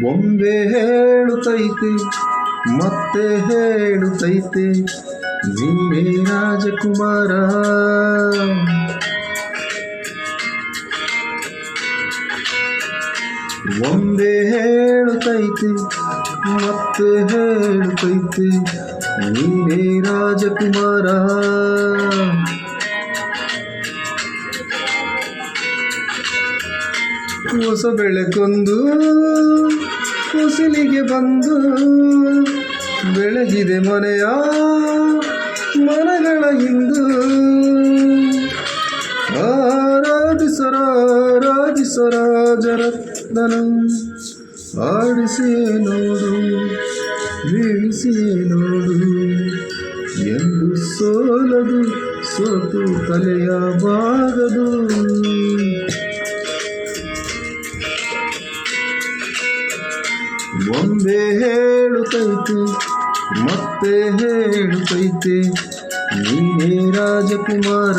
ಬೊಂಬೆ ಹೇಳುತ್ತೈತೆ ಮತ್ತೆ ಹೇಳುತ್ತೈತೆ ನೀನೇ ರಾಜಕುಮಾರ. ಬೊಂಬೆ ಹೇಳುತ್ತೈತೆ ಮತ್ತೆ ಹೇಳುತ್ತೈತೆ ನೀನೇ ರಾಜಕುಮಾರ. ಹೊಸ ಬೆಳಕೊಂದು ಕುಸಿಲಿಗೆ ಬಂದು ಬೆಳಗಿದೆ ಮನೆಯ ಮನಗಳ ಹಿಂದು. ರಾಜರತ್ನನ ಆಡಿಸಿಯೇ ನೋಡು ಬೀಳಿಸಿಯೇ ನೋಡು ಎಂದು ಸೋಲದು ಸೋತು ತಲೆಯ ಬಾಗದು. ಬೊಂಬೆ ಹೇಳುತ್ತೈತೆ ಮತ್ತೆ ಹೇಳುತ್ತೈತೆ ನೀನೇ ರಾಜಕುಮಾರ.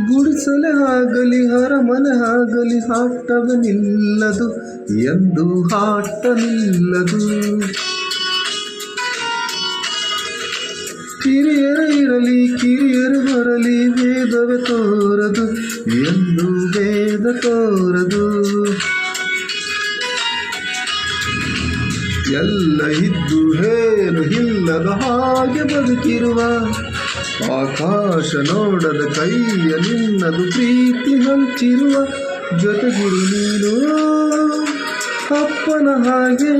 ಗುಡಿಸಲೇ ಆಗಲಿ ಅರಮನೆ ಆಗಲಿ ಆಟವೇ ನಿಲ್ಲದು ಎಂದು ಆಟ ನಿಲ್ಲದು. ಕಿರಿಯರ ಇರಲಿ ಕಿರಿಯರು ಬರಲಿ ವೇದವೇ ತೋರದು ಎಂದು ವೇದ ತೋರದು. ಎಲ್ಲ ಇದ್ದು ಏನು ಇಲ್ಲದ ಹಾಗೆ ಬದುಕಿರುವ ಆಕಾಶ ನೋಡದ ಕೈಯ ನಿನ್ನದು ಪ್ರೀತಿ ಹಂಚಿರುವ ಜೊತೆಗಿರು ನೀನು ಅಪ್ಪನ ಹಾಗೆ.